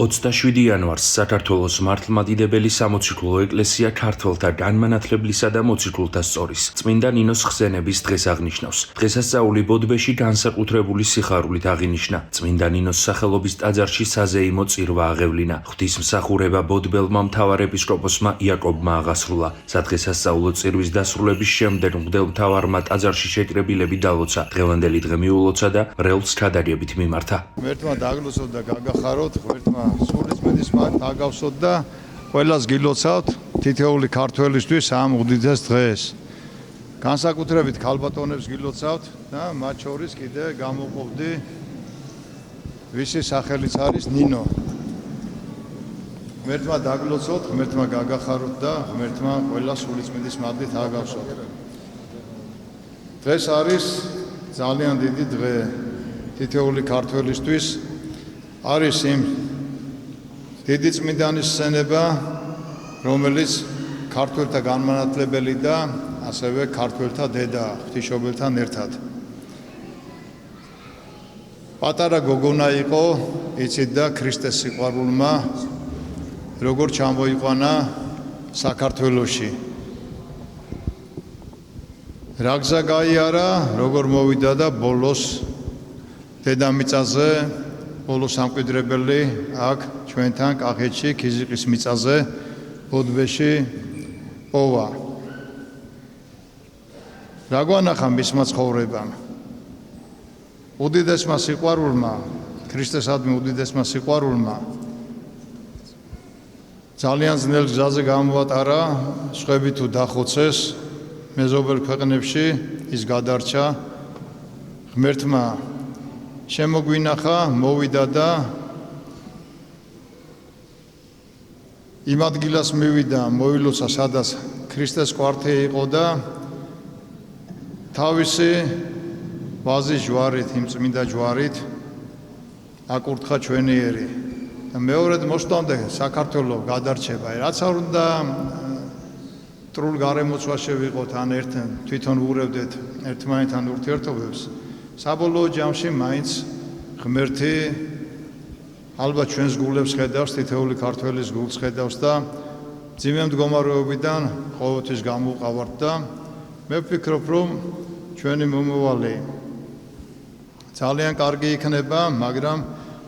27 იანვარს საქართველოს მართლმადიდებელი სამოციქულო ეკლესია ქართველთა განმანათლებლისა და მოციქულთა სწორის წმინდა ნინოს ხსენების დღეს აღნიშნავს. დღესასწაული ბოდბეში განსაკუთრებული სიხარულით აღინიშნა. წმინდა ნინოს სახელობის ტაძარში საზეიმო წირვა აღევლინა. ღვთისმსახურება ბოდბელმა მთავარ ეპისკოპოსმა იაკობმა აღასრულა. სადღესასწაულო წირვის დასრულების შემდეგ მღვდელმთავარმა ტაძარში შეკრებილები დალოცა. დღევანდელი დღე მიულოცა და მრევლს ქადაგებით მიმართა. ღმერთმა დაგლოცოთ და გაგახაროთ, ღმერთმა სულიწმედის მათ აგავსოთ და ყველას გილოცავთ თითეული ქართველისთვის ამ უდიდეს დღეს. განსაკუთრებით ქალბატონებს გილოცავთ და მათ შორის კიდე გამოყოფდი ვისი სახელიც არის ნინო. ღმერთმა დაგლოცოთ, ღმერთმა გაგახაროთ და ღმერთმა ყველას სულიწმედის მადლით აგავსოთ. დღეს არის ძალიან დიდი დღე თითეული ქართველისთვის. არის იმ დიდი წმინდანის სცენება, რომელიც ქართველთა განმანათლებელი და ასევე ქართველთა დედა, ღვთისმშობელთან ერთად. პატარა გოგონა იყო, იცით და ქრისტეს სიყვარულმა როგორ ჩამოიყვანა საქართველოში. რა გზა გაიარა, როგორ მოვიდა და ბოლოს დედამიწაზე ბოლო სამკვიდრებელი აქ ჩვენთან კახეთში ქიზიყის მიწაზე ბოდბეში პოვა. რა გვანახა მისმა ცხოვრებამ? უდიდესმა სიყვარულმა, ქრისტესადმი უდიდესმა სიყვარულმა ძალიან ძნელ გზაზე გამოატარა, სხვები თუ დახოცეს, მეზობელ ქვეყნებში ის გადარჩა. ღმერთმა შემოგვინახა, მოვიდა და იმ ადგილას მივიდა, მოილოცა, სადაც ქრისტეს კვართი იყო და თავისი ვაზის ჯვარით, იმ წმინდა ჯვარით აკურთხა ჩვენი ერი. და მეორედ მოსტამდე საქართველო გადარჩება. რაც არ უნდა ტრულ გარემოცვაში ვიყოთ, ან თვითონ ვურევდეთ ერთმანეთთან ურთიერთობებს. საბოლოო ჯამში მაინც ღმერთი ალბათ ჩვენს გულებს ხედავს, თითეული ქართველის გულს ხედავს და ძიმე მდგომარეობიდან ყოველთვის გამოვყავართ და მე ვფიქრობ, რომ ჩვენი მომავალი ძალიან კარგი იქნება, მაგრამ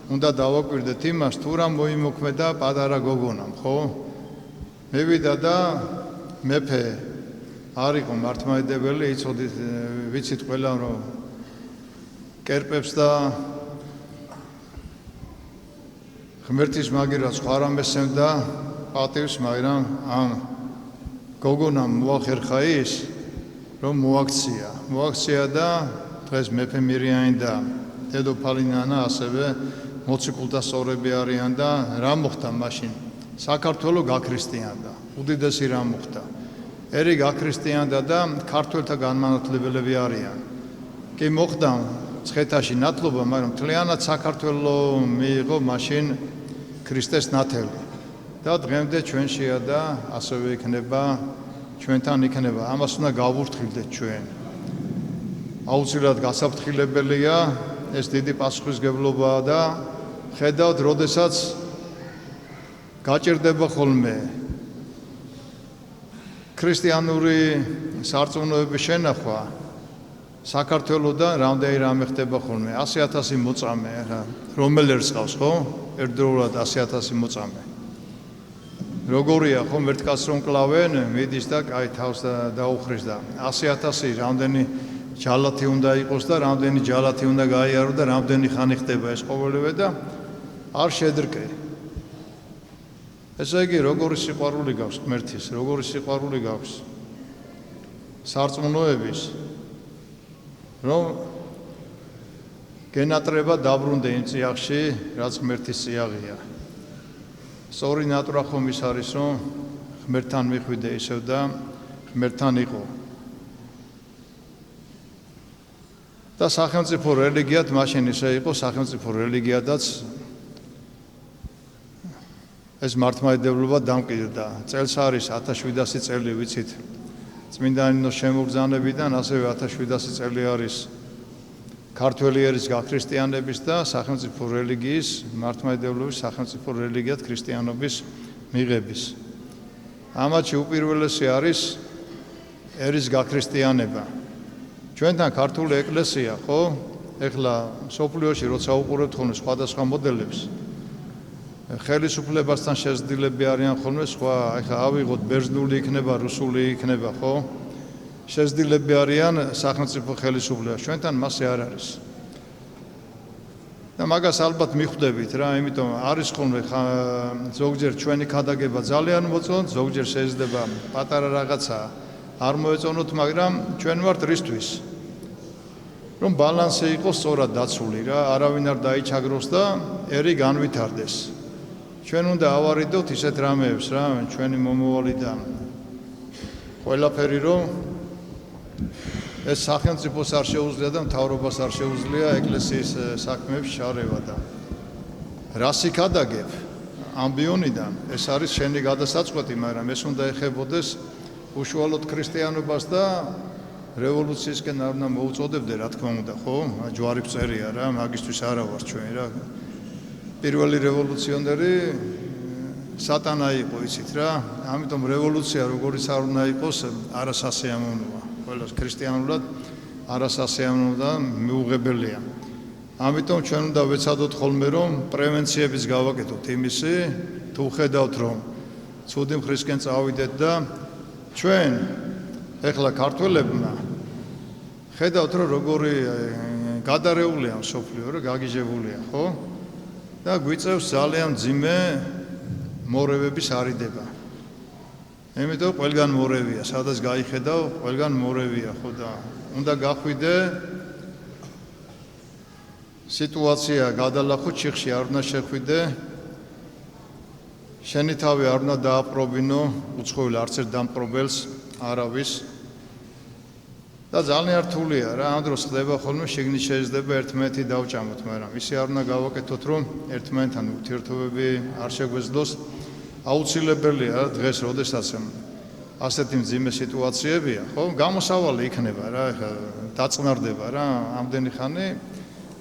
უნდა დავაკვირდეთ იმას, თუ რა მოიმოქმედა პატარა გოგონამ, ხო? მევიდა და მეფე არ იყო მართლმადიდებელი, იცოდით, ვიცით ყველა რომ კერპებს და ღმერთის მაგირას სხვა რამე სცემდა პატივს, მაგრამ ამ გოგონამ მოახერხა ის, რომ მოაქცია და დღეს მეფე მირიანი და დედოფალი ნანა ასევე მოციქულთა სწორები არიან და რა მოხდა მაშინ? საქართველო გაქრისტიანდა, უდიდესი რა მოხდა. ერი გაქრისტიანდა და ქართველთა განმანათლებელები არიან. კი მოხდა ცხეთაში ნათლობა, მაგრამ მთლიანად საქართველო მიიღო მაშინ ქრისტეს ნათელი. და დღემდე ჩვენშია და ასევე იქნება, ჩვენთან იქნება. ამას უნდა გავურთხილდეთ ჩვენ. აუცილებლად გასაფრთხილებელია ეს დიდი პასუხისმგებლობაა და ხედავთ, როდესაც გაჭირდება ხოლმე ქრისტიანული სარწმუნოების შენახვა საქართველოდან რამდენი რამე ხდება ხოლმე 100,000 მოწამე, რომელი რწყავს, ხო? ერთდროულად 100,000 მოწამე. როგორია, ხო, ერთ კაცს რომ კლავენ, მიდის და კაი თავს დაუხრის და 100,000 რამდენი ჯალათი უნდა იყოს და რამდენი ჯალათი უნდა გაიარო და რამდენი ხანი ხდება ეს ყოველივე და არ შედრკე. ესე იგი, როგორი სიყვარული გაქვს ღმერთის, როგორი სიყვარული გაქვს სარწმუნოების, რომ გენატრება დაბრუნდე იმ წიაღში, რაც ღმერთის წიაღია. სწორი ნატრა ხომ ის არის, რომ ღმერთთან მიხვიდე ისევ და ღმერთთან იყო. და სახელმწიფო რელიგიად მაშინ ისე იყო, სახელმწიფო რელიგიადაც ეს მართლმადიდებლობა დამკვიდრდა. წელს არის 1700 წელი, ვიცით, წმინდა ნინოს შემოგზავნებიდან, ასევე 1700 წელი არის ქართველი ერის გაქრისტიანების და სახელმწიფო რელიგიის მართლმადიდებლობის სახელმწიფო რელიგიად ქრისტიანობის მიღების. ამათში უპირველესი არის ერის გაქრისტიანება. ჩვენთან ქართული ეკლესია, ხო? ეხლა სოფლიოში როცა უყურებთ ხოლმე სხვადასხვა მოდელებს, ხელისუფლებასთან შეზრდილები არიან ხოლმე სხვა, ეხლა ავიღოთ ბერძნული იქნება, რუსული იქნება, ხო? შეზრდილები არიან სახელმწიფო ხელისუფლებას. ჩვენთან მასე არ არის. და მაგას ალბათ მიხვდებით რა, იმიტომ არის ხოლმე ზოგჯერ ჩვენი ქადაგება ძალიან მოწონთ, ზოგჯერ შეიძლება პატარა რაღაცა არ მოეწონოთ, მაგრამ ჩვენ ვართ რისთვის? რომ ბალანსი იყოს სწორად დაცული რა, არავინ არ დაიჩაგროს და ერი განვითარდეს. ჩვენ უნდა ავარიდოთ ისეთ რამეებს რა, ჩვენი მომავალიდან ყველაფერი რომ ეს სახელმწიფოს არ შეუძლია და მთავრობას არ შეუძლია ეკლესიის საქმეებში ჩარევა და რას იქადაგებ ამბიონიდან ეს არის შენი გადასაწყვეტი, მაგრამ ეს უნდა ეხებოდეს უშუალოდ ქრისტიანობას და რევოლუციისკენ არ უნდა მოუწოდებდე, რა თქმა უნდა, ხო? ჯვარი წერია რა, მაგისთვის არა ვარ ჩვენ რა. პირველი რევოლუციონერი სატანა იყო, იცით რა. ამიტომ რევოლუცია როგორიც არ უნდა იყოს, არასასიამოვნოა. ყველას ქრისტიანულად არასასიამოვნო და მიუღებელია. ამიტომ ჩვენ უნდა ვეცადოთ ხოლმე რომ პრევენციების გავაკეთოთ იმისი, თუ ხედავთ რომ ცუდი მხრისკენ წავიდეთ და ჩვენ ეხლა ქართველებმა ხედავთ რომ როგორი გადარეულია მსოფლიო რა, გაგიჟებულია, ხო? და გვიწევს ძალიან მძიმე მორევების არიდება. იმიტომ ყველგან მორევია, სადაც გაიხედავ, ყველგან მორევია, ხო და უნდა გახვიდე სიტუაცია გადალახო ჩიხში არ უნდა შეხვიდე. შენი თავი არ უნდა დააპრობინო უცხოელ არც ერთ დამპრობელს არავის. და ძალიან რთულია რა, ამ დროს ხდება ხოლმე შიგნით შეიძლება ერთმანეთი დავჭამოთ, მაგრამ ისე არ უნდა გავაკეთოთ რომ ერთმანეთთან ურთიერთობები არ შეგვეძლოს. აუცილებელია დღეს, როდესაც ასეთი მძიმე სიტუაციებია, ხო? გამოსავალი იქნება რა, ეხლა დაწნარდება რა, ამდენი ხანი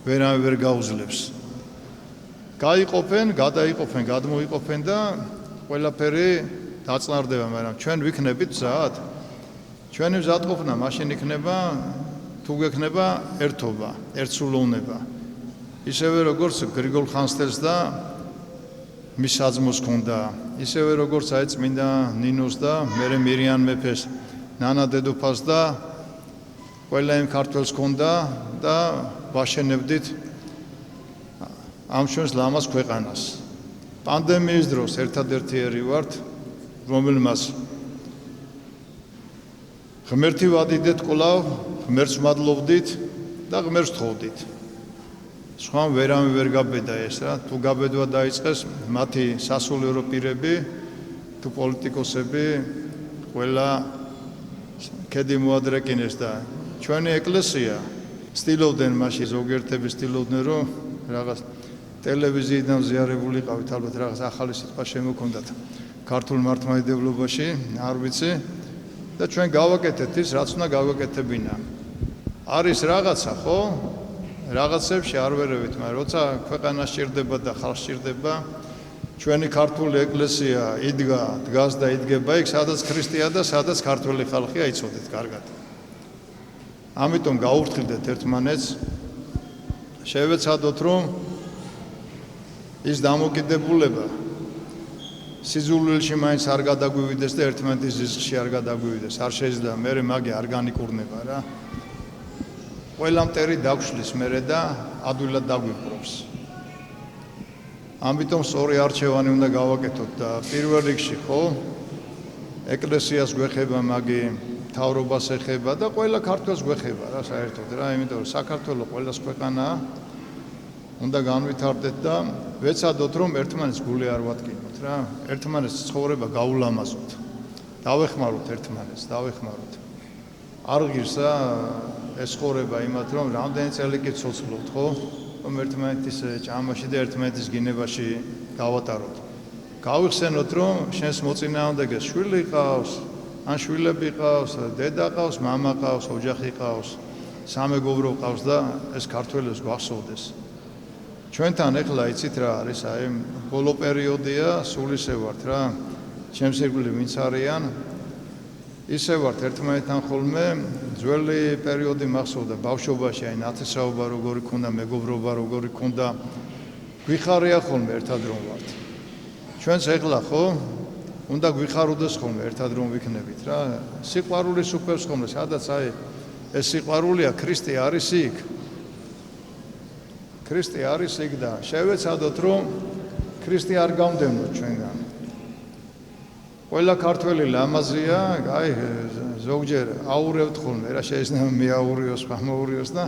ვერავინ ვერ გაუძლებს. გაიყოფენ, გადაიყოფენ, გადმოიყოფენ და ყველაფერი დაწნარდება, მაგრამ ჩვენ ვიქნებით მზად. ჩვენი მზადყოფნა მაშინ იქნება, თუ გვექნება ერთობა, ერთსულოვნება. ისევე როგორც გრიგოლ ხანძთელს და მის საძმოს ჰქონდა, ისევე როგორც აი წმინდა ნინოს და მერე მირიან მეფეს, ნანა დედოფალს და ყველა იმ ქართველს ჰქონდა და ვაშენებდით ამ ჩვენს ლამაზ ქვეყანას. პანდემიის დროს ერთადერთი ერი ვართ, რომელმაც ღმერთი ვადიდეთ კვლავ, ღმერთს მადლობდით და ღმერთს თხოვდით. სხვა ვერავინ ვერ გაბედა ეს რა, თუ გაბედვა დაიწყეს მათი სასულიერო პირები, თუ პოლიტიკოსები, ყველა ქედი მოადრეკინეს და ჩვენი ეკლესია ცდილობდნენ მაშინ ზოგიერთები ცდილობდნენ რომ რაღაც ტელევიზიიდან ზიარებულიყავით, ალბათ რაღაც ახალი სიტყვა შემოქონდათ ქართულ მართლმადიდებლობაში, არ ვიცი და ჩვენ გავაკეთეთ ის, რაც უნდა გავაკეთებინა. არის რაღაცა, ხო? რაღაცებში არ ვერევით, მაგრამ როცა ქვეყანა სჭირდება და ხალხს სჭირდება, ჩვენი ქართული ეკლესია იდგა, დგას და იდგება იქ, სადაც ქრისტია და სადაც ქართველი ხალხია, იცოდეთ კარგად. ამიტომ გაურთქილდეთ ერთმანეთს, შევეცადოთ რომ ის დამოკიდებულება სიძულვილში მაინც არ გადაგვივიდეს და ერთმანეთის ზიზღში არ გადაგვივიდეს. არ შეიძლება მერე მაგე არ განიკურნება რა. ყველა მტერი დაგვშლის მერე და ადვილად დაგვიპყრობს. ამიტომ სწორი არჩევანი უნდა გავაკეთოთ და პირველ რიგში ხო ეკლესიას გვეხება მაგი, მთავრობას ეხება და ყველა ქართველს გვეხება რა საერთოდ რა, იმიტომ რომ საქართველოს ყველას ქვეყანაა. უნდა განვითარდეთ და ვეცადოთ რომ ერთმანეთს გული არ ვატკინოთ რა, ერთმანეთს ცხოვრება გაულამაზოთ. დავეხმაროთ ერთმანეთს, დავეხმაროთ. არ ღირსა ეს ცხოვრება იმათ რომ რამდენი წელი კი ცოცხლობთ, ხო? რომ ერთმანეთის ჭამაში და ერთმანეთის გინებაში გავატაროთ. გავიხსენოთ რომ შენს მოწინააღმდეგეს შვილი ყავს, ან შვილები ყავს, დედა ყავს, მამა ყავს, ოჯახი ყავს. სამეგობრო ყავს და ეს ქართველებს გვახსოვდეს. ჩვენთან ეხლა იცით რა არის, აი ბოლო პერიოდია, სულ ისე ვართ რა. ჩემს ირგვლივ ვინც არიან, ისე ვართ ერთმანეთთან ხოლმე ძველი პერიოდი მახსოვდა ბავშვობაში, აი ნათესაობა როგორი ქონდა, მეგობრობა როგორი ქონდა. გვიხარია ხოლმე ერთად რომ ვართ. ჩვენც ეხლა ხო უნდა გვიხაროდეს ხოლმე ერთად რომ ვიქნებით რა. სიყვარულის უფევს ხოლმე, სადაც აი ეს სიყვარულია, ქრისტე არის იქ. ქრისტე არის იქ და შევეცადოთ რომ ქრისტე არ გამდევნოთ ჩვენგან. ყველა ქართველი ლამაზია, აი ზოგჯერ აურევთ ხოლმე რა, შეიძლება მეაურიოს, ხამაურიოს და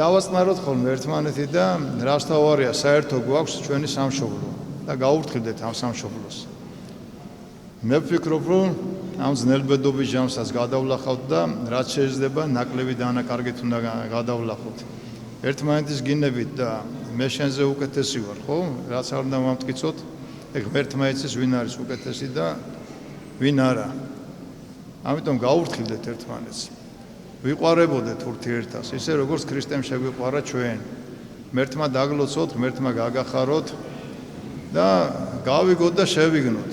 დავაწყნაროთ ხოლმე ერთმანეთი და რას თავარია საერთო გვაქვს ჩვენი სამშობლო და გაურთქილდეთ ამ სამშობლოს. მე ვფიქრობ რომ ამ ძნელბედობის ჯამსაც გადავლახავთ და რაც შეიძლება ნაკლები დანაკარგით უნდა გადავლახოთ. ერთმანეთის გინებით და მე შენზე უკეთესი ვარ, ხო? რაც არ უნდა მომტკიცოთ, ეგ ღმერთმა იცის ვინ არის უკეთესი და ვინ არა. ამიტომ გაურთქილდეთ ერთმანეთს. ვიყვარებოდეთ ურთიერთას, ისე როგორც ქრისტემ შეგვიყვარა ჩვენ. ღმერთმა დაგლოცოთ, ღმერთმა გაგახაროთ და გავიგოთ და შევიგნოთ.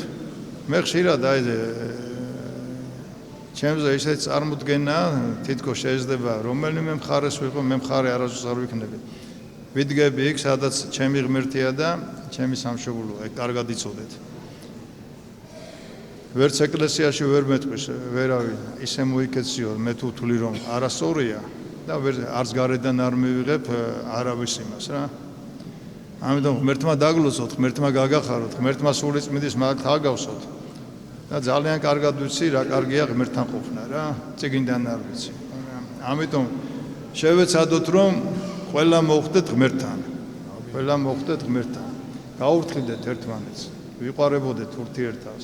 მე ხშირად აი ჩემზე ისეთ წარმოდგენა თითქოს შეიძლება რომელიმე მხარეს ვიყო, მე მხარე არასდროს არ ვიქნები. ვიდგები იქ, სადაც ჩემი ღმერთია და ჩემი სამშობლოა, ეგ კარგად იცოდეთ. ვერც ეკლესიაში ვერ მეტყვის ვერავინ, ისე მოიქეციო, მე თუ ვთვლი რომ არასწორია და არც გარედან არ მივიღებ არავის იმას რა. ამიტომ ღმერთმა დაგლოცოთ, ღმერთმა გაგახაროთ, ღმერთმა სულიწმიდის მაგალთ აგავსოთ. და ძალიან კარგად ვიცი რა კარგია ღმერთთან ყოფნა რა, წიგნიდან არ ვიცი. ამიტომ შევეცადოთ რომ ყველა მოხვდეთ ღმერთთან. ყველა მოხვდეთ ღმერთთან. გაურთქილდეთ ერთმანეთს, ვიყვარებოდეთ ურთიერთას.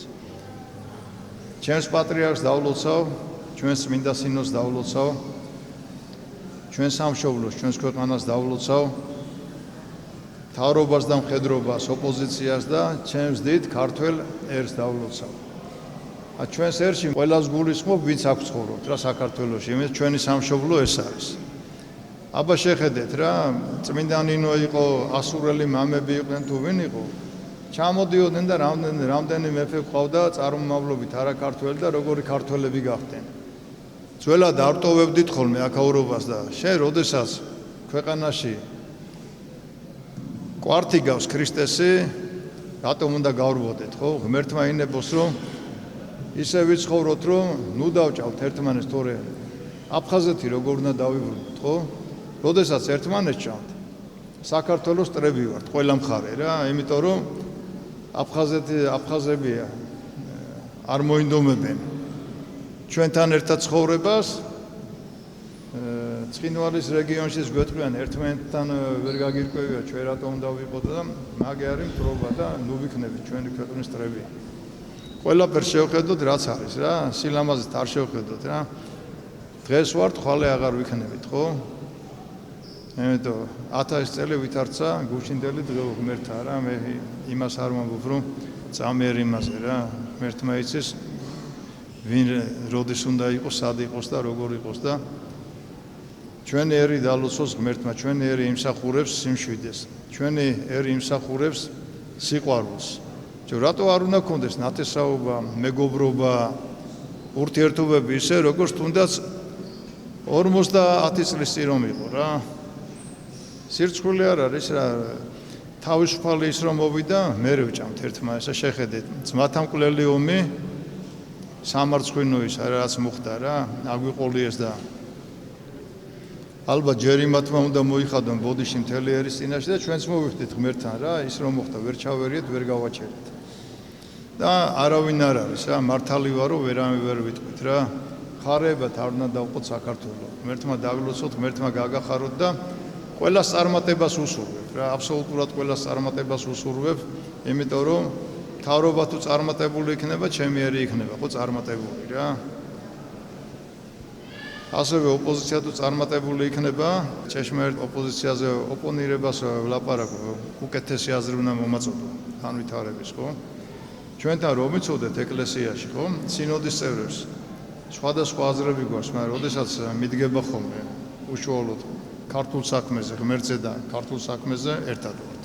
ჩვენს პატრიარქს დავლოცავ, ჩვენს წმინდა სინოდს დავლოცავ, ჩვენს სამშობლოს, ჩვენს ქვეყანას დავლოცავ, მთავრობას და მხედრობას, ოპოზიციას და ჩემს დიდ ქართველ ერს დავლოცავ. ჩვენს ერში ყველას გულისხმობ, ვინც აქ ცხოვრობთ რა საქართველოში, იმის ჩვენი სამშობლო ეს არის. აბა შეხედეთ რა, წმინდა ნინო იყო, ასურელი მამები იყვნენ თუ ვინ იყო, ჩამოდიოდნენ და რამდენი მეფე ყავდა წარმომავლობით არა ქართველი და როგორი ქართველები გახდნენ. ძველად არტოვებდით ხოლმე აქაურობას და შენ როდესაც ქვეყანაში კვართი გავს ქრისტესი, რატომ უნდა გავრბოდეთ, ხო? ღმერთმა ინებოს რომ ისე ვიცხოვროთ რომ ნუ დავჭავთ ერთმანეთს, თორე აფხაზეთი როგორ უნდა დავიბრუნოთ, ხო? როდესაც ერთმანეთს ჭამთ, საქართველოს წრები ვართ, ყველა მხარე რა, იმიტომ რომ აფხაზები არ მოინდომებენ ჩვენთან ერთად ცხოვრებას. ცხინვალის რეგიონშიც გვეტყვიან ერთმანეთთან ვერ გაგირკვევია ჩვენ რატომ უნდა ვიყოთ და მაგე არის მტრობა და ნუ ვიქნებით ჩვენი ქვეყნის წრები. ყველაფერს შევხედოთ რაც არის რა, სილამაზით არ შევხედოთ რა. დღეს ვართ, ხვალე აღარ ვიქნებით, ხო? ამიტომ 1000 წელი ვითარცა გუშინდელი დღეო ღმერთა რა, მე იმას არ ვამბობ რომ წამერ იმაზე რა, ღმერთმა იცის ვინ როდის უნდა იყოს, სად იყოს და როგორ იყოს და ჩვენი ერი დალოცოს ღმერთმა, ჩვენი ერი იმსახურებს სიმშვიდეს, ჩვენი ერი იმსახურებს სიყვარულს. რატო არ უნდა გქონდეს ნათესაობა, მეგობრობა, ურთიერთობები ისე როგორც თუნდაც 50 წლის წინ რომ იყო რა. სირცხვილი არ არის რა, თავისუფალი ის რომ მოვიდა, მე ვჭამთ ერთმანეთს, შეხედეთ, ძმათა მკვლელი ომი სამარცხვინო ის რაც მოხდა რა, აგვიყოლიეს და ალბათ ჯერ იმათმა უნდა მოიხადონ ბოდიში მთელი ერის წინაშე და ჩვენც მოვიხდით ღმერთთან რა, ის რომ მოხდა, ვერ ჩავერიეთ, ვერ გავაჩერეთ. და არავინ არ არის რა, მართალი ვარო, ვერავინ ვერ ვიტყვით რა. ხარებად არ უნდა დავყოთ საქართველო. ღმერთმა დაგლოცოთ, ღმერთმა გაგახაროთ და ყველას წარმატებას უსურვებ რა, აბსოლუტურად ყველას წარმატებას უსურვებ, იმიტომ რომ მთავრობა თუ წარმატებული იქნება, ჩემი ერი იქნება, ხო წარმატებული რა. ასევე ოპოზიცია თუ წარმატებული იქნება, ჭეშმარიტ ოპოზიციაზე ოპონირებას ვლაპარაკო, უკეთესი აზრი უნდა მომაწოდო, განვითარების, ხო? ჩვენთან რომ მიცოდეთ ეკლესიაში, ხო? სინოდის წევრებს სხვადასხვა აზრები გვაქვს, მაგრამ როდესაც მიდგება ხოლმე უშუალოდ ქართულ საქმეზე, ღმერთზე და ქართულ საქმეზე ერთად ვართ.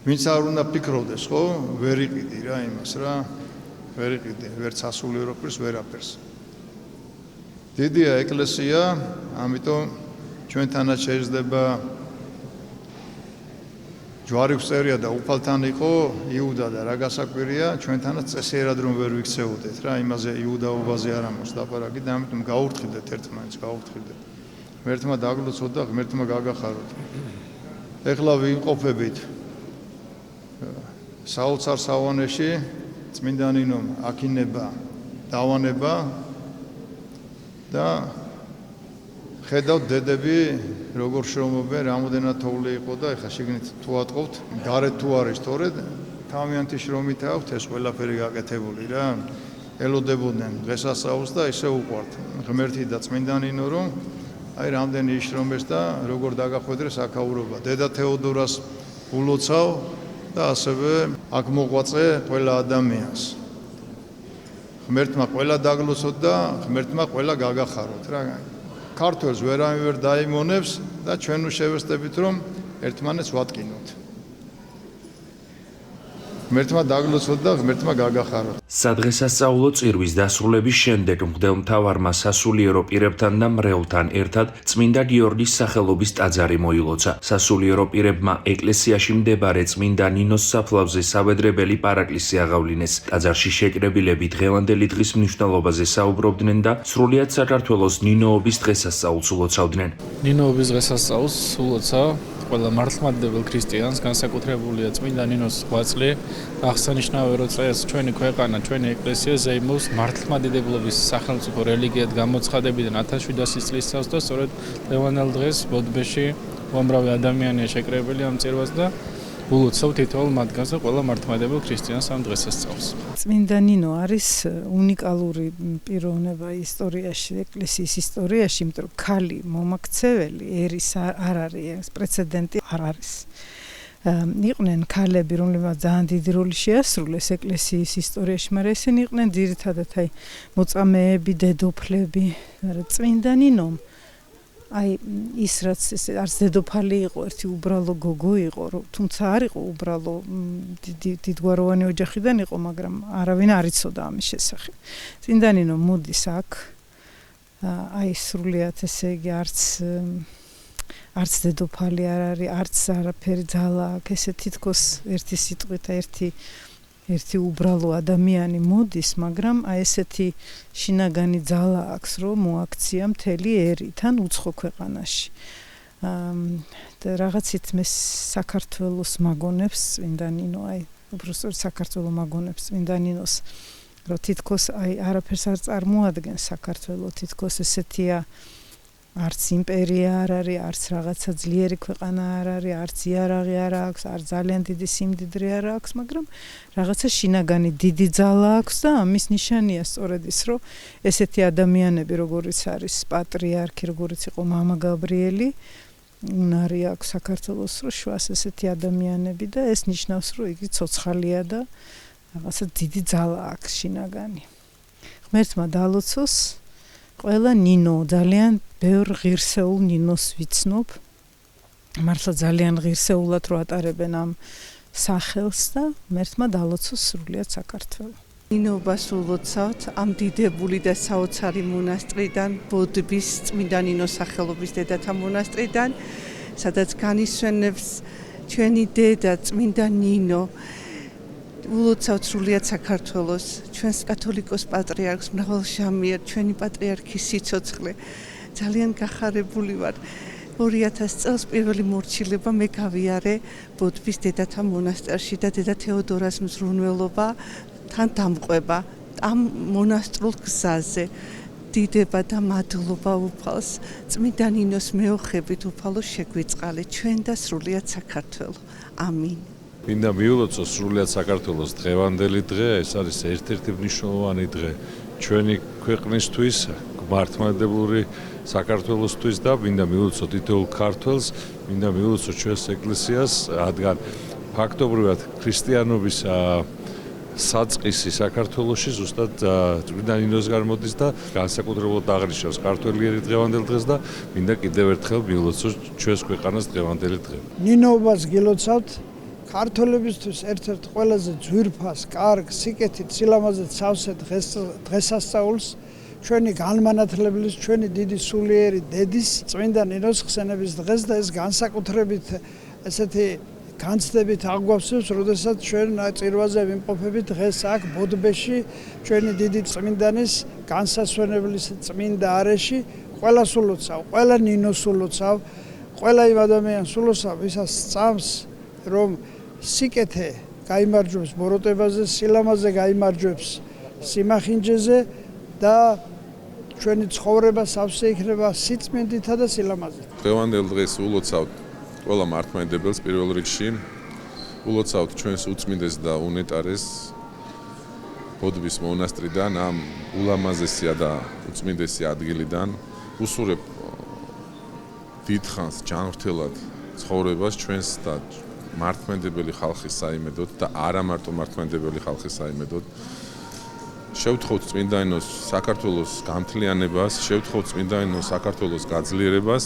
ვინც არ უნდა ფიქრობდეს, ხო, ვერ იყიდი რა იმას რა, ვერ იყიდი, ვერც სასულიერო პირს, ვერაფერს. დიდია ეკლესია, ამიტომ ჩვენთანაც შეიძლება ჯვარი ვწერია და უფალთან იყო იუდა და რა გასაკვირია, ჩვენთანაც წესიერად რომ ვერ ვიქცეოდეთ რა, იმაზე იუდაობაზე არ ამოს ლაპარაკი და ამიტომ გაურთხილდეთ ერთმანეთს, გაურთხილდეთ. ღმერთმა დაგლოცოთ და ღმერთმა გაგახაროთ. ეხლა ვიმყოფებით საოცარ სავანეში, წმინდა ნინომ აქინება, დავანება და ხედავთ დედები როგორ შრომობენ, რამოდენად თოვლი იყო და ეხლა შიგნით თუ ატყობთ, გარეთ თუ არის თორედ თავიანთი შრომით აქვთ ეს ყველაფერი გაკეთებული რა. ელოდებოდნენ დღესასწაულს და ისე უყვართ ღმერთი და წმინდა ნინო რომ აი რამდენი იშრომეს და როგორ დაგახვედრეს აქაურობა. დედა თეოდორას ულოცავ და ასევე აქ მოღვაწე ყველა ადამიანს. ღმერთმა ყველა დაგლოცოთ და ღმერთმა ყველა გაგახაროთ რა. ქართველს ვერავინ ვერ დაიმონებს და ჩვენ შევესწრებით რომ ერთმანეთს ვატკინოთ. ღმერთმა დაგლოცოთ და ღმერთმა გაგახაროთ. სადღესასწაულო წირვის დასრულების შემდეგ მღვდელმთავარმა სასულიერო პირებთან და მრევლთან ერთად წმინდა გიორგის სახელობის ტაძარი მოილოცა. სასულიერო პირებმა ეკლესიაში მდებარე წმინდა ნინოს საფლავზე სავედრებელი პარაკლისი აღავლინეს. ტაძარში შეკრებილები დღევანდელი დღის მნიშვნელობაზე საუბრობდნენ და სრულიად საქართველოს ნინოობის დღესასწაულს ულოცავდნენ. ნინოობის დღესასწაულს ულოცავ ყველა მართლმადიდებელ ქრისტიანს, განსაკუთრებულია წმინდა ნინოს ღვაწლი. აღსანიშნავია, რომ წეს ჩვენი ქვეყანა, ჩვენი ეკლესია ზეიმობს მართლმადიდებლობის სახელმწიფო რელიგიად გამოცხადებიდან 1700 წლის წავს და სწორედ დღევანდელ დღეს ბოდბეში უამრავი ადამიანია შეკრებილი ამ წირვას და ულოცავ თითოეულ მათგანზე ყველა მართლმადიდებელ ქრისტიანს ამ დღესასწაულს. წმინდა ნინო არის უნიკალური პიროვნება ისტორიაში, ეკლესიის ისტორიაში, იმიტომ რომ ქალი მომაქცეველი ერის არ არის, პრეცედენტი არ არის. იყვნენ ქალები, რომლებმაც ძალიან დიდი როლი შეასრულეს ეკლესიის ისტორიაში, მაგრამ ესენი იყვნენ ძირითადად აი მოწამეები, დედოფლები, მაგრამ წმინდა ნინომ აი ის რაც არც დედოფალი იყო, ერთი უბრალო გოგო იყო, თუმცა არ იყო უბრალო დიდგვაროვანი ოჯახიდან იყო, მაგრამ არავინ არ იცოდა ამის შესახებ. წმინდა ნინო მოდის აქ, აი სრულიად ესე იგი არც დედოფალი არ არის, არც არაფერი ძალა აქვს, ესე თითქოს ერთი სიტყვით ერთი უბრალო ადამიანი მოდის, მაგრამ აი ესეთი შინაგანი ძალა აქვს, რომ მოაქცია მთელი ერი თან უცხო ქვეყანაში. და რაღაცით მე საქართველოს მაგონებს წმინდა ნინო, აი უბრალოდ საქართველოს მაგონებს წმინდა ნინოს, რომ თითქოს აი არაფერს არ წარმოადგენს საქართველო, თითქოს ესეთია არც იმპერია არ არის, არც რაღაცა ძლიერი ქვეყანა არ არის, არც იარაღი არ აქვს, არც ძალიან დიდი სიმდიდრე არ აქვს, მაგრამ რაღაცა შინაგანი დიდი ძალა აქვს და ამის ნიშანია სწორედ ის, რომ ესეთი ადამიანები, როგორიც არის პატრიარქი, როგორიც იყო მამა გაბრიელი, უნარი აქვს საქართველოს, რომ შუას ესეთი ადამიანები და ეს ნიშნავს, რომ იგი ცოცხალია და რაღაცა დიდი ძალა აქვს შინაგანი. ღმერთმა დალოცოს ყველა ნინო, ძალიან ბევრ ღირსეულ ნინოს ვიცნობ. მართლა ძალიან ღირსეულად რო ატარებენ ამ სახელს და ღმერთმა დალოცოს სრულიად საქართველო. ნინობას ულოცავთ ამ დიდებული და საოცარი მონასტრიდან, ბოდბის წმინდა ნინოს სახელობის დედათა მონასტრიდან, სადაც განისვენებს ჩვენი დედა წმინდა ნინო. ულოცავთ სრულიად საქართველოს, ჩვენს კათოლიკოს პატრიარქს მრავალშამიერ, ჩვენი პატრიარქის სიცოცხლე. ძალიან გახარებული ვარ. 2000 წელს პირველი მორჩილება მე გავიარე ბოდბის დედათა მონასტერში და დედა თეოდორას მზრუნველობა თან დამყვება ამ მონასტრულ გზაზე. დიდება და მადლობა უფალს, წმინდა ნინოს მეოხებით უფალო შეგვიწყალე ჩვენ და სრულიად საქართველო. ამინ. მინდა მიულოცოს სრულიად საქართველოს დღევანდელი დღე, ეს არის ერთ-ერთი მნიშვნელოვანი დღე ჩვენი ქვეყნისთვის, მართლმადიდებლური საქართველოსთვის და მინდა მიულოცო თითოეულ ქართველს, მინდა მიულოცო ჩვენს ეკლესიას, რადგან ფაქტობრივად ქრისტიანობის საწყისი საქართველოში ზუსტად წმინდა ნინოს გამოდის და განსაკუთრებულად აღნიშნავს ქართველი დღევანდელ დღეს და მინდა კიდევ ერთხელ მიულოცოთ ჩვენს ქვეყანას დღევანდელი დღე. ნინოობას გილოცავთ ქართველებისთვის ერთ-ერთ ყველაზე ძვირფას, კარგ, სიკეთით, სილამაზით სავსე დღესასწაულს ჩვენი განმანათლებლის, ჩვენი დიდი სულიერი დედის წმინდა ნინოს ხსენების დღეს და ეს განსაკუთრებით ესეთი განცდებით აგვავსებს, როდესაც ჩვენ წირვაზე ვიმყოფებით დღეს აქ ბოდბეში ჩვენი დიდი წმინდანის განსასვენებლის წმინდა არეში ყველას ულოცავ, ყველა ნინოს ულოცავ, ყველა იმ ადამიანს ულოცავ, ვისაც სწამს, რომ სიკეთე გაიმარჯვებს ბოროტებაზე, სილამაზე გაიმარჯვებს სიმახინჯეზე და ჩვენი ცხოვრება სავსე იქნება სიწმინდითა და სილამაზით. დღევანდელ დღეს ულოცავთ ყველა მართლმადიდებელს პირველ რიგში, ულოცავთ ჩვენს უწმინდეს და უნეტარეს ბოდბის მონასტრიდან, ამ ულამაზესია და უწმინდესი ადგილიდან. უსურებ დიდხანს ჯანმრთელად ცხოვრებას ჩვენს და მართლმადიდებელი ხალხის საიმედოდ და არა მარტო მართლმადიდებელი ხალხის საიმედოდ. შევთხოვთ წმინდა ნინოს საქართველოს გამთლიანებას, შევთხოვთ წმინდა ნინოს საქართველოს გაძლიერებას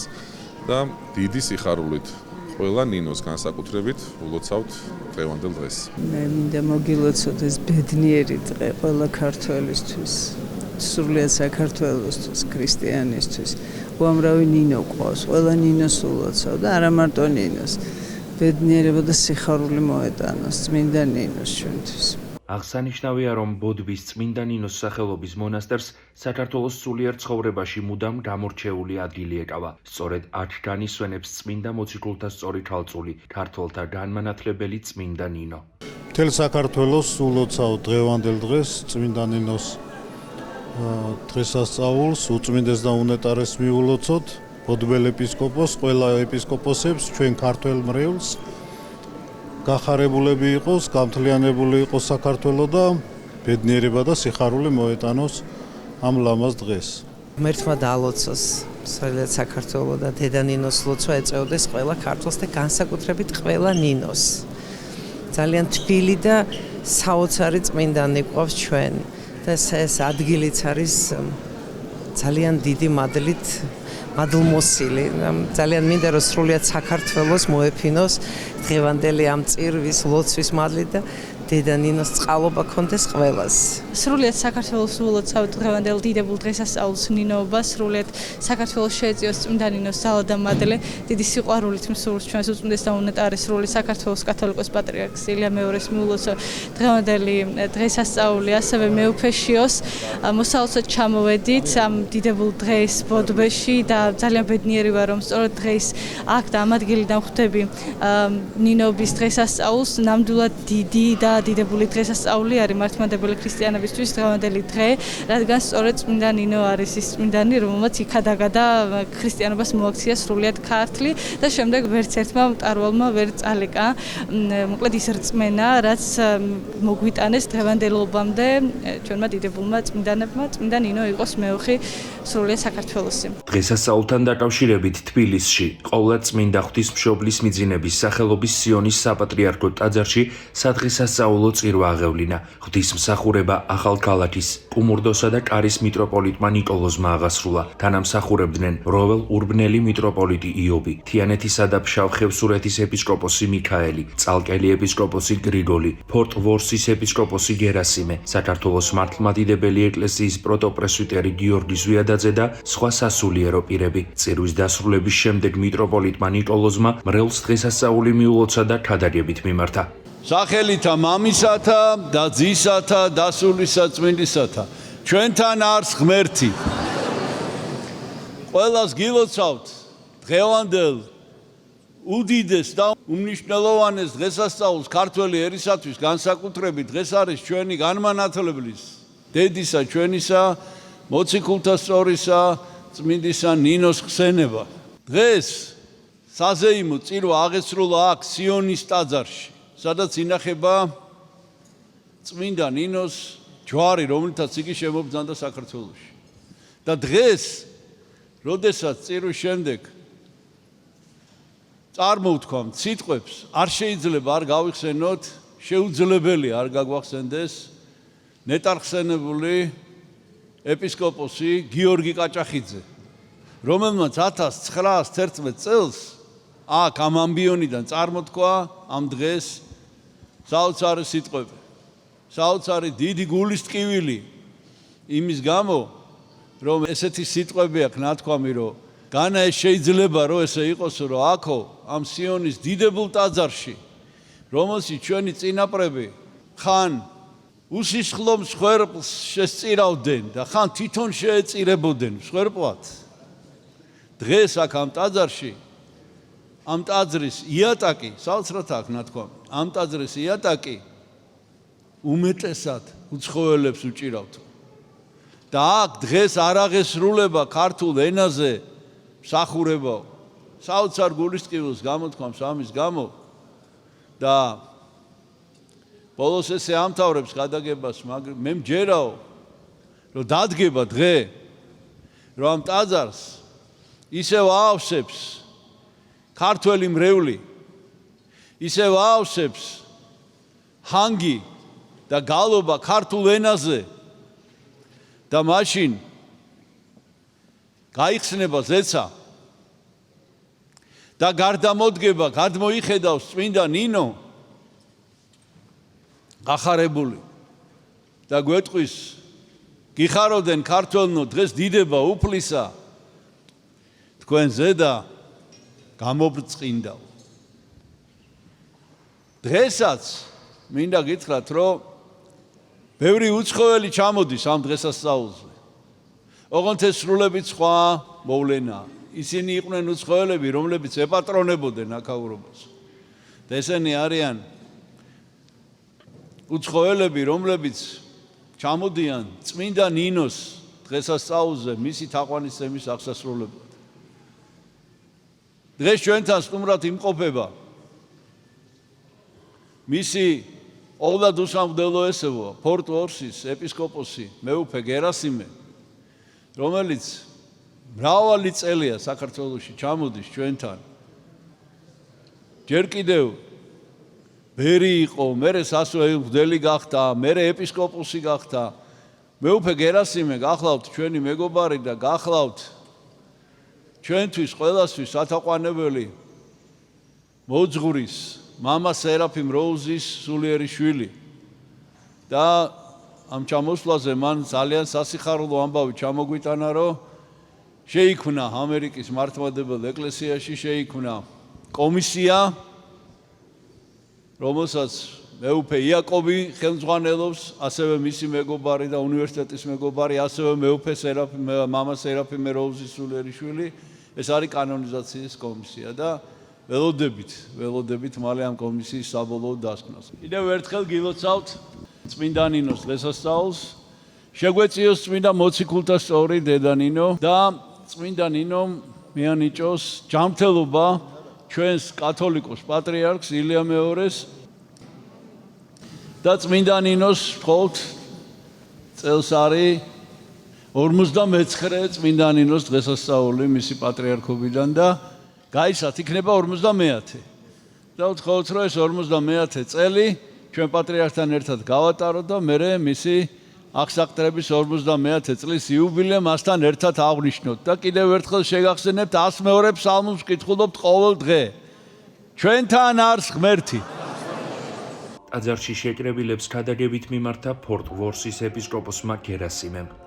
და დიდი სიხარულით ყველა ნინოს განსაკუთრებით ულოცავთ დღევანდელ დღეს. მე მინდა მოგილოცოთ ეს ბედნიერი დღე ყველა ქართველისთვის, სრულიად საქართველოსთვის, ქრისტიანისთვის. უამრავი ნინო ყავს, ყველა ნინოს ულოცავ და არა მარტო ნინოს. ბედნიერება და სიხარული მოეტანოს წმინდა ნინოს ჩვენთვის. აღსანიშნავია, რომ ბოდბის წმინდა ნინოს სახელობის მონასტერს საქართველოს სულიერ ცხოვრებაში მუდამ გამორჩეული ადგილი ეკავა. სწორედ აქ განისვენებს წმინდა მოციქულთა სწორი ქალწული, ქართველთა განმანათლებელი წმინდა ნინო. მთელ საქართველოს ულოცავ დღევანდელ დღეს წმინდა ნინოს დღესასწაულს, უწმინდეს და უნეტარეს მიულოცოთ, ბოდბელ ეპისკოპოსს, ყველა ეპისკოპოსებს, ჩვენ ქართველ მრევლს. გახარებულები იყოს, გამთლიანებული იყოს საქართველო და ბედნიერება და სიხარული მოეტანოს ამ ლამაზ დღეს. ღმერთმა დაალოცოს სრულიად საქართველო და დედა ნინოს ლოცვა ეწეოდეს ყველა ქართველს და განსაკუთრებით ყველა ნინოს. ძალიან თბილი და საოცარი წმინდანი გვყავს ჩვენ და ეს ადგილიც არის ძალიან დიდი მადლით მადლმოსილი. ძალიან მინდა რომ სრულიად საქართველოს მოეფინოს დღევანდელი ამ წირვის ლოცვის მადლით და დედა ნინოს წყალობა კონდეს ყველას. სრულიად საქართველოს ულოცავ დღევანდელ დიდებულ დღესასწაულს ნინოობას, სრულიად საქართველოს შეეწიოს წმინდა ნინოს ძალა და მადლი, დიდი სიყვარულით მსურს ჩვენს უწმინდეს და უნეტარეს სრული საქართველოს კათოლიკოს პატრიარქს ილია მეორეს მიულოცავ დღევანდელი დღესასწაული, ასევე მეუფეშიოს მოსალოცოდ ჩამოვედით ამ დიდებულ დღეს ბოდბეში და ძალიან ბედნიერი ვარ რომ სწორედ დღეს აქ და ამ ადგილიდან ხვდები ნინოების დღესასწაულს, ნამდვილად დიდი და დიდებული დღესასწაული არის მართლმადიდებელი ქრისტიანებისთვის დღევანდელი დღე, რადგან სწორედ წმინდა ნინო არის ის წმინდანი, რომელმაც იქადაგა ქრისტიანობას მოაქცია სრულიად ქართლი და შემდეგ ვერც ერთმა მტარვალმა ვერ წალეკა. მოკლედ ის რწმენა, რაც მოგვიტანეს დღევანდელობამდე ჩვენმა დიდებულმა წმინდანებმა, წმინდა ნინო იყოს მეუხი სრულიად საქართველოსი. დღესასწაულთან დაკავშირებით თბილისში, ყოვლადწმინდა ღვთისმშობლის მიძინების სახელობის სიონის საპატრიარქო ტაძარში სადღესასწაულო წირვა აღევლინა. ღვთისმსახურება ახალქალაქის, კუმურდოსა და კარის მიტროპოლიტმა ნიკოლოზმა აღასრულა. თანამსახურებდნენ როվել ურბნელი მიტროპოლიტი იობი, თიანეთისა და ფშავ-ხევსურეთის ეპისკოპოსი მიქაელი, წალკელი ეპისკოპოსი გრიგოლი, ფორტ-ვორსის ეპისკოპოსი გერასიმე, საქართველოს მართლმადიდებელი ეკლესიის პროტოპრესვიტერი გიორგი ზვიადაძე და სხვა სასულიერო პირები. წირვის დასრულების შემდეგ მიტროპოლიტმა ნიკოლოზმა მრევლს დღესასწაული მიულოცა და ქადაგებით მიმართა. სახელითა მამისათა და ძისათა და სულისა წმინდისათა, ჩვენთან არის ღმერთი. ყველას გილოცავთ დღევანდელ უდიდეს და უმნიშვნელოვანეს დღესასწაულს ქართველი ერისათვის, განსაკუთრებით დღეს არის ჩვენი განმანათლებლის, დედისა ჩვენისა, მოციქულთა სწორისა, წმინდისა ნინოს ხსენება. დღეს საზეიმო წირვა აღესრულა აქ სიონის ტაძარში, სადაც ინახება წმინდა ნინოს ჯვარი, რომელთაც იგი შემობრძანდა საქართველოში. და დღეს, როდესაც წირვის შემდეგ წარმოვთქვამთ სიტყვებს, არ შეიძლება არ გავიხსენოთ შეუძლებელი არ გაგვახსენდეს ნეტარხსენებული ეპისკოპოსი გიორგი კაჭახიძე, რომელმაც 1911 წელს აქ ამ ამბიონიდან წარმოთქვა ამ დღეს საოცარი სიტყვები, საოცარი დიდი გულის ტკივილი იმის გამო, რომ ესეთი სიტყვები აქვს ნათქვამი, რომ განა ეს შეიძლება რომ ესე იყოს, რომ აქო ამ სიონის დიდებულ ტაძარში, რომელშიც ჩვენი წინაპრები ხან უსისხლო მსხვერპლს შესწირავდნენ და ხან თვითონ შეეწირებოდნენ მსხვერპლად, დღეს აქ ამ ტაძარში ამ ტაძრის იატაკი, საოცრად აქ ნათქვამი, ამ ტაძრის იატაკი უმეტესად უცხოელებს უჭირავთ. და აქ დღეს არ აღესრულება ქართულ ენაზე მსახურება, საოცარ გულისწყვილს გამოთქვამს ამის გამო და ბოლოს ესე ამთავრებს გადაგებას, მაგრამ მე მჯერაო, რომ დადგება დღე, რომ ამ ტაძარს ისევ აავსებს ქართველი მრევლი, ისევ აავსებს ჰანგი და გალობა ქართულ ენაზე და მაშინ გაიხსნება ზეცა და გარდამოდგება, გადმოიხედავს წმინდა ნინო გახარებული და გვეტყვის გიხარობდნენ ქართველნო დღეს დიდება უფლისა თქვენ ზედა გამობრწყინდაო. დღესაც მინდა გითხრათ, რომ ბევრი უცხოელი ჩამოდის ამ დღესასწაულზე. ოღონდ ეს სრულებით სხვა მოვლენა. ისინი იყვნენ უცხოელები, რომლებიც ეპატრონებოდნენ აქაურობას. და ესენი არიან უცხოელები, რომლებიც ჩამოდიან წმინდა ნინოს დღესასწაულზე მისი თაყვანისცემის აღსასრულებლად. დღეს ჩვენთან სტუმრად იმყოფება მისი ყოვლად უსამგდელო ესევა, პორტ-ორსის ეპისკოპოსი მეუფე გერასიმე, რომელიც მრავალი წელია საქართველოში ჩამოდის ჩვენთან. ჯერ კიდევ ბერი იყო, მერე სასწავლებელი გახდა, მერე ეპისკოპოსი გახდა. მეუფე გერასიმე გახლავთ ჩვენი მეგობარი და გახლავთ ჩვენთვის ყველასთვის სათაყვანებელი მოძღვრის მამა სერაფიმ როუზის სულიერი შვილი. და ამ ჩამოსვლაზე მან ძალიან სასიხარულო ამბავი ჩამოგვიტანა, რომ შეიქმნა ამერიკის მართლმადებელ ეკლესიაში შეიქმნა კომისია, რომელსაც მეუფე იაკობი ხელმძღვანელობს, ასევე მისი მეგობარი და უნივერსიტეტის მეგობარი, ასევე მეუფე მამა სერაფიმე როუზის სულიერი შვილი. ეს არის კანონიზაციის კომისია და ველოდებით მალე ამ კომისიის საბოლოო დასკვნას. კიდევ ერთხელ გილოცავთ წმინდა ნინოს დღესასწაულს, შეგვეციოს წმინდა მოციქულთა სწორი დედა ნინო და წმინდა ნინომ მიანიჭოს ჯანმრთელობა ჩვენს კათოლიკოს პატრიარქს ილია მეორეს და წმინდა ნინოს მხოლოდ წელს არის 59 წმინდა ნინოს დღესასწაული მისი პატრიარქობიდან და გაიცათ იქნება 50-ე. და ვთხოვთ, რომ ეს 50-ე წელი ჩვენ პატრიარქთან ერთად გავატაროთ და მერე მისი აღსაყდრების 50-ე წლის იუბილე მასთან ერთად აღვნიშნოთ და კიდევ ერთხელ შეგახსენებთ 102 ფსალმს ვკითხულობთ ყოველ დღე. ჩვენთან არის ღმერთი. ტაძარში შეკრებილებს ქადაგებით მიმართა პორტ-ვორსის ეპისკოპოსმა გერასიმემ.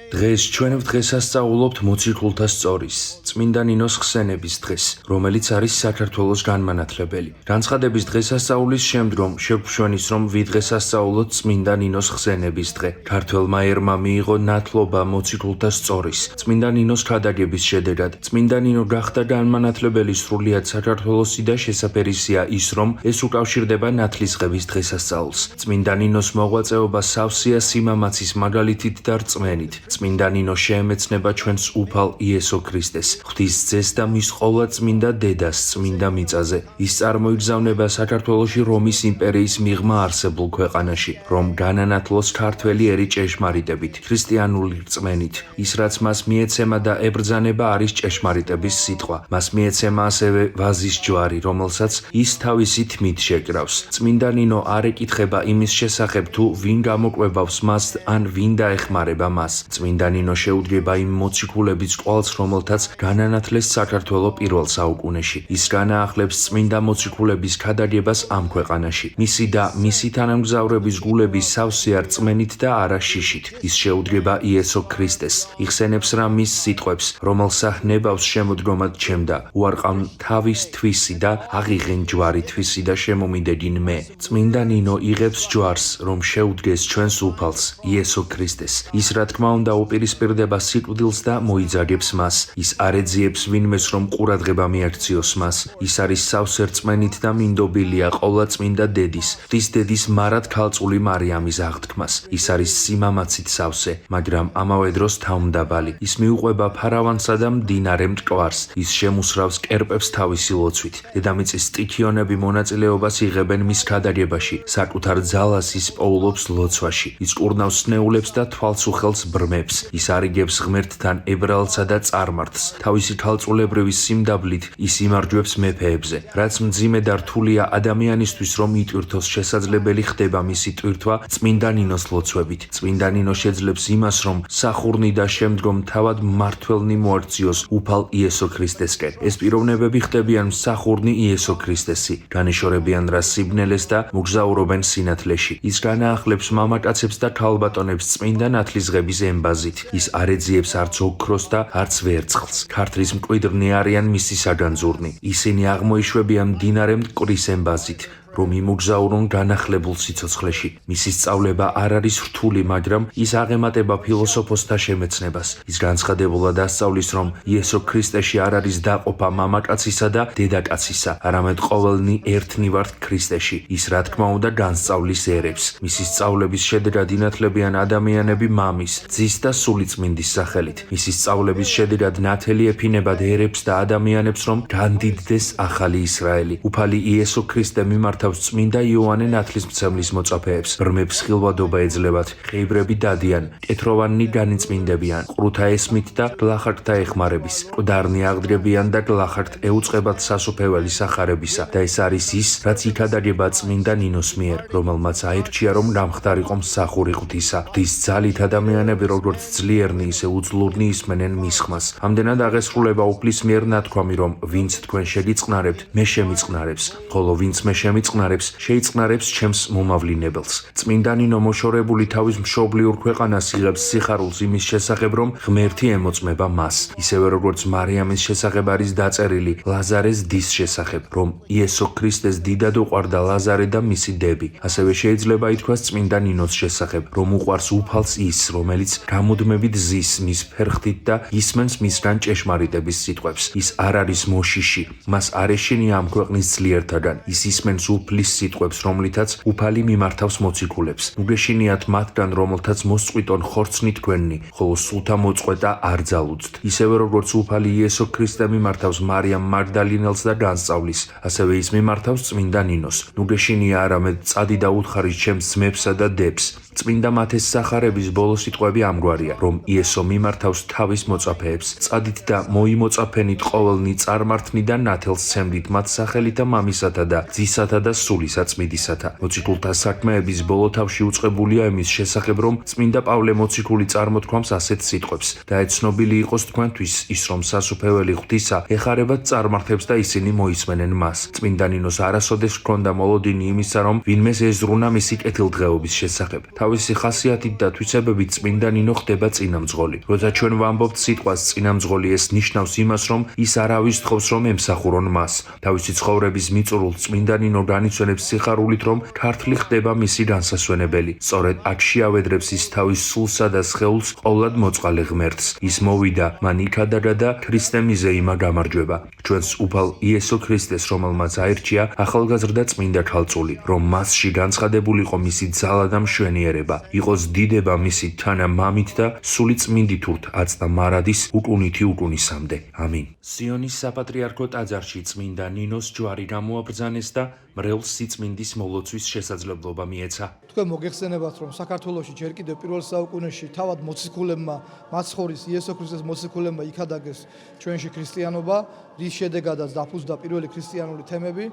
დღეს ჩვენ დღესასწაულობთ მოციქულთა სწორის, წმინდა ნინოს ხსენების დღეს, რომელიც არის საქართველოს განმანათლებელი. განცხადების დღესასწაულის შემდგომ შევგვშვენის, რომ ვიდღესასწაულოთ წმინდა ნინოს ხსენების დღე. ქართველმა ერმა მიიღო ნათლობა მოციქულთა სწორის. წმინდა ნინოს ქადაგების შედეგად, წმინდა ნინო გახდა განმანათლებელი სრულიად საქართველოსი და შესაფერისია ის, რომ ეს უკავშირდება ნათლისღების დღესასწაულს. წმინდა ნინოს მოღვაწეობა სავსეა სიმამაცის მაგალითით და რწმენით. მოგზაურობით. წმინდა ნინო შეემეცნება ჩვენს უფალ იესო ქრისტეს, ღვთის ძეს და მის ყოვლადწმინდა დედას წმინდა მიწაზე. ის წარმოიგზავნება საქართველოში რომის იმპერიის მიღმა არსებულ ქვეყანაში, რომ განანათლოს ქართველი ერი ჭეშმარიტებით, ქრისტიანული რწმენით. ის რაც მას მიეცემა და ებრძანება არის ჭეშმარიტების სიტყვა. მას მიეცემა ასევე ვაზის ჯვარი, რომელსაც ის თავისი თმით შეკრავს. წმინდა ნინო არ ეკითხება იმის შესახებ თუ ვინ გამოკვებავს მას ან ვინ დაეხმარება მას. წმინდა ნინო შეუდგება იმ მოციქულების კვალს, რომელთაც განანათლეს საქართველო პირველ საუკუნეში. ის განაახლებს წმინდა მოციქულების ქადაგებას ამ ქვეყანაში. მისი და მისი თანამგზავრების გულები სავსეა რწმენით და არა შიშით. ის შეუდგება იესო ქრისტეს, იხსენებს რა მის სიტყვებს, რომელსა ნებავს შემოდგომად ჩემდა, უარყავ თავის თვისი და აღიღენ ჯვარი თვისი და შემომიდეგინ მე. წმინდა ნინო იღებს ჯვარს, რომ შეუდგეს ჩვენს უფალს, იესო ქრისტეს. ის რა თქმა უნდა უპირისპირდება სიკვდილს და მოიძაგებს მას. ის არ ეძიებს ვინმეს, რომ ყურადღება მიაქციოს მას. ის არის სავსე რწმენით და მინდობილია ყოვლადწმინდა დედის, ღვთის დედის მარად ქალწული მარიამის აღთქმას. ის არის სიმამაცით სავსე, მაგრამ ამავე დროს თავმდაბალი. ის მიუყვება ფარავანსა და მდინარე მტკვარს. ის შემუსრავს კერპებს თავისი ლოცვით. დედამიწის სტიქიონები მონაწილეობას იღებენ მის ქადაგებაში, საკუთარ ძალას ის პოულობს ლოცვაში. ის კურნავს ნეულებს და თვალს უხელს ბრმებს. ის არიგებს ღმერთთან ებრაელსა და წარმართს. თავისი ქალწულებრივი სიმდაბლით ის იმარჯვებს მეფეებზე. რაც მძიმე და რთულია ადამიანისთვის, რომ იტვირთოს, შესაძლებელი ხდება მისი ტვირთვა წმინდა ნინოს ლოცვებით. წმინდა ნინო შეძლებს იმას, რომ სახურნი და შემდგომ თავად მმართველნი მოაქციოს უფალ იესო ქრისტესკენ. ეს პიროვნებები ხდებიან მსახურნი იესო ქრისტესი, განეშორებიან რა სიბნელეს და მოგზაურობენ სინათლეში. ის განაახლებს მამაკაცებს და ქალბატონებს წმინდა ნათლისღების ემბაზით. ის არ ეძიებს არც ოქროს და არც ვერცხლს. ქართლის მკვიდრნი არიან მისი საგანძურნი. ისინი აღმოიშვებიან მდინარე მტკვრის ემბაზით, რომ იმოგზაურონ განახლებულ სიცოცხლეში. მისი სწავლება არ არის რთული, მაგრამ ის აღემატება ფილოსოფოსთა შემეცნებას. ის განცხადებულად ასწავლის, რომ იესო ქრისტეში არ არის დაყოფა მამაკაცისა და დედაკაცისა, არამედ ყოველნი ერთნი ვართ ქრისტეში. ის რა თქმა უნდა განსწავლის ერებს. მისი სწავლების შედეგად ინათლებიან ადამიანები მამის, ძის და სულიწმინდის სახელით. მისი სწავლების შედეგად ნათელი ეფინებად ერებს და ადამიანებს, რომ განდიდდეს ახალი ისრაელი. უფალი იესო ქრისტე მიმართა წმინდა იოანე ნათლისმცემლის მოწაფეებს, ბრმებს ხილვადობა ეძლებათ, ხეიბრები დადიან, კეთროვანი განიწმინდებიან, ყრუთა ესმით და გლახაკთა ეხმარების, მკვდარნი აღდგებიან და გლახაკთ ეუწყებათ სასუფეველი სახარებისა. და ეს არის ის, რაც იქადაგება წმინდა ნინოს მიერ, რომელმაც აირჩია, რომ გამხდარიყო მსახური ღვთისა. ღვთის ძალით ადამიანები როგორც ძლიერნი, ისე უძლურნი ისმენენ მის ხმას. ამდენად აღესრულება უფლის მიერ ნათქვამი, რომ ვინც თქვენ შეგიწყნარებთ, მე შემიწყნარებს, ხოლო ვინც მე შემიწყნარებს, შეიწყნარებს ჩემს მომავლინებელს. წმინდა ნინო მოშორებული თავის მშობლიურ ქვეყანას იღებს სიხარულს იმის შესახებ, რომ ღმერთი ემოწმება მას. ისევე როგორც მარიამის შესახებ არის დაწერილი ლაზარეს დის შესახებ, რომ იესო ქრისტეს დიდად უყვარდა ლაზარე და მისი დები. ასევე შეიძლება ითქვას წმინდა ნინოს შესახებ, რომ უყვარს უფალს ის, რომელიც გამუდმებით ზის მის ფერხთით და ისმენს მისგან ჭეშმარიტების სიტყვებს. ის არ არის მოშიში, მას არ ეშინია ამ ქვეყნის ძლიერთაგან. ის ისმენს უფლის სიტყვებს, რომლითაც უფალი მიმართავს მოციქულებს. უგეშინიათ მათგან, რომელთაც მოსწყვიტონ ხორცნი თქვენნი, ხოლო სულთა მოწყვეტა არ ძალუძთ. ისევე როგორც უფალი იესო ქრისტე მიმართავს მარიამ მაგდალინელს და განსწავლის, ასევე ის მიმართავს წმინდა ნინოს. უგეშინია არამედ წადი და უთხარი ჩემს ძმებსა და დებს. წმინდა მათეს სახარების ბოლო სიტყვები ამგვარია, რომ იესო მიმართავს თავის მოწაფეებს, წადით და მოიმოწაფენით ყოველნი წარმართნი და ნათელს ცემდით მათ სახელითა მამისათა და ძისათა და სულისა წმიდისათა. მოციქულთა საქმეების ბოლო თავში უწყებულია იმის შესახებ, რომ წმინდა პავლე მოციქული წარმოთქვამს ასეთ სიტყვებს: და ეცნობილი იყოს თქვენთვის ის, რომ სასუფეველი ღვთისა ეხარებათ წარმართებს და ისინი მოისმენენ მას. წმინდა ნინოს არასოდეს ჰქონდა მოლოდინი იმისა, რომ ვინმეს ეზრუნა მისი კეთილდღეობის შესახებ. თავისი ხასიათით და თვისებებით წმინდა ნინო ხდება წინამძღოლი. როცა ჩვენ ვამბობთ სიტყვას წინამძღოლი, ეს ნიშნავს იმას, რომ ის არავის თხოვს, რომ ემსახურონ მას. თავისი ცხოვრების მიწურულს წმინდა ნინო განიცვენებს სიხარულით, რომ ქართლი ხდება მისი განსასვენებელი. სწორედ აქ შეავედრებს ის თავის სულსა და სხეულს ყოვლად მოწყალე ღმერთს. ის მოვიდა, მან იქადაგა და ქრისტე მიზეიმა გამარჯვება. ჩვენს უფალ იესო ქრისტეს, რომელმაც აირჩია ახალგაზრდა წმინდა ქალწული, რომ მასში განცხადებულიყო მისი ძალა და მშვენიერი მეცნიერება, იყოს დიდება მისი თანამამით და სული წმინდითურთ აწდა მარადის უკუნითი უკუნისამდე. ამინ. სიონის საპატრიარქო ტაძარში წმინდა ნინოს ჯვარი გამოაბრძანეს და მრევლს სიწმინდის მოლოცვის შესაძლებლობა მიეცა. თქვენ მოგეხსენებათ, რომ საქართველოში ჯერ კიდევ პირველ საუკუნეში თავად მოციქულებმა, მაცხოვრის იესო ქრისტეს მოციქულებმა იქადაგეს ჩვენში ქრისტიანობა, რის შედეგადაც დაფუძნდა პირველი ქრისტიანული თემები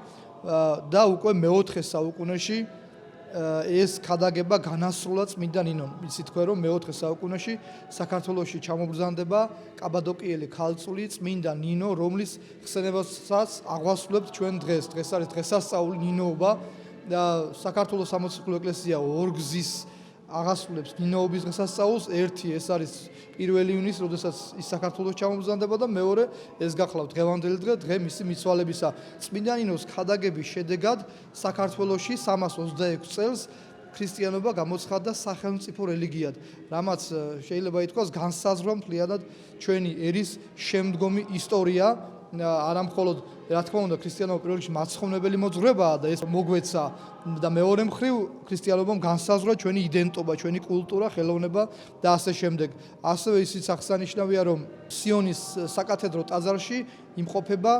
და უკვე მეოთხე საუკუნეში ეს ქადაგება განასრულა წმინდა ნინომ. იცით თქვენ რომ მეოთხე საუკუნეში საქართველოში ჩამობრძანდება კაბადოკიელი ქალწული წმინდა ნინო, რომლის ხსენებასაც აღვასრულებთ ჩვენ დღეს. დღეს არის დღესასწაული ნინოობა და საქართველოს სამოციქულო ეკლესია ორგზის აღასრულებს ნინოობის დღესასწაულს. ერთი ეს არის 1 ივნისი, როდესაც ის საქართველოს ჩამობრძანდება და მეორე ეს გახლავთ დღევანდელი დღე, დღე მისი მიცვალებისა. წმინდა ნინოს ქადაგების შედეგად საქართველოში 326 წელს ქრისტიანობა გამოცხადდა სახელმწიფო რელიგიად, რამაც შეიძლება ითქვას განსაზღვრა მთლიანად ჩვენი ერის შემდგომი ისტორია. არა მხოლოდ რა თქმა უნდა ქრისტიანობა პირველ რიგში მაცხოვნებელი მოძღვრებაა და ეს მოგვეცა და მეორე მხრივ ქრისტიანობამ განსაზღვრა ჩვენი იდენტობა, ჩვენი კულტურა, ხელოვნება და ასე შემდეგ. ასევე ისიც აღსანიშნავია, რომ სიონის საკათედრო ტაძარში იმყოფება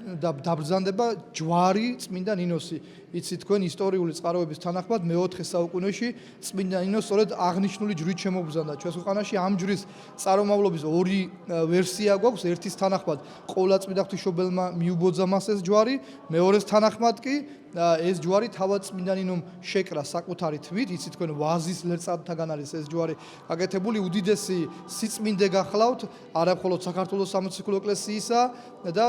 და დაბრძანდება ჯვარი წმინდა ნინოსი. იცით თქვენ ისტორიული წყაროების თანახმად მეოთხე საუკუნეში წმინდა ნინო სწორედ აღნიშნული ჯვრით შემობრძანდა. ჩვენს ქვეყანაში ამ ჯვრის წარმომავლობის ორი ვერსია გვაქვს. ერთის თანახმად ყოვლა წმინდა ღვთისმშობელმა მიუბოძა მას ეს ჯვარი, მეორეს თანახმად კი ეს ჯვარი თავად წმინდა ნინომ შეკრა საკუთარი თვით. იცით თქვენ ვაზის ლერწადთაგან არის ეს ჯვარი გაკეთებული. უდიდესი სიწმინდე გახლავთ არა მხოლოდ საქართველოს სამოციქულო ეკლესიისა და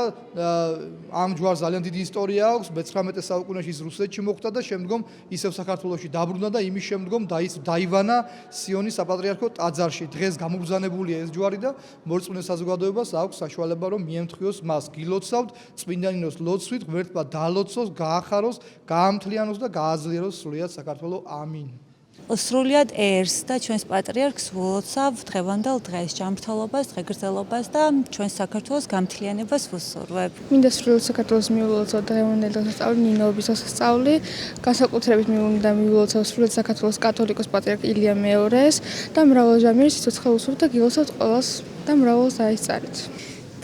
ამ ჯვარს ძალიან დიდი ისტორია აქვს. მე-19 საუკუნეში ის რუსეთში მოხვდა და შემდგომ ისევ საქართველოში დაბრუნდა და იმის შემდგომ დაივანა სიონის საპატრიარქო ტაძარში. დღეს გამობრძანებულია ეს ჯვარი და მორწმუნე საზოგადოებას აქვს საშუალება რომ მიემთხვიოს მას. გილოცავთ წმინდა ნინოს ლოცვით, ღმერთმა დალოცოს, გაახაროს, გაამთლიანოს და გააძლიეროს სრულიად საქართველო. ამინ. სრულიად ერს და ჩვენს პატრიარქს ვლოცავ დღევანდელ დღეს, ჯანმრთელობას, დღეგრძელობას და ჩვენს საქართველოს გამთლიანებას ვუსურვებ. მინდა სრულიად საქართველოს მიულოცავ დღევანდელ დღესასწაული, ნინოობის დღესასწაული, განსაკუთრებით მინდა მიულოცავ სრულიად საქართველოს კათოლიკოს პატრიარქ ილია მეორეს და მრავალ ჟამიერ სიცოცხლე ვუსურვებ და გილოცავთ ყველას და მრავალს დაესწარით.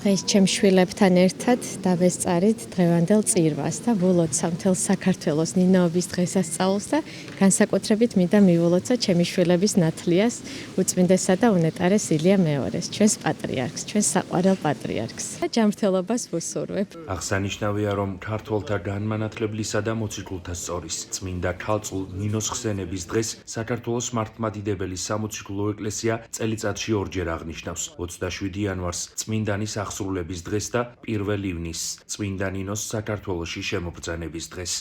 დღეს ჩემ შვილებთან ერთად დავესწარით დღევანდელ წირვას და ვილოცავ მთელ საქართველოს ნინოობის დღესასწაულს და განსაკუთრებით მინდა მივულოცო ჩემი შვილების ნათლიას, უწმინდესა და უნეტარეს ილია მეორეს, ჩვენს პატრიარქს, ჩვენს საყვარელ პატრიარქს და ჯანმრთელობას ვუსურვებ. აღსანიშნავია, რომ ქართველთა განმანათლებლისა და მოციქულთა სწორის წმინდა ქალწულ ნინოს ხსენების დღეს საქართველოს მართლმადიდებელი სამოციქულო ეკლესია წელიწადში ორჯერ აღნიშნავს 27 იანვარს წმინდანის აღსრულების დღეს და 1 ივნისს წმინდა ნინოს საქართველოში შემობრძანების დღეს.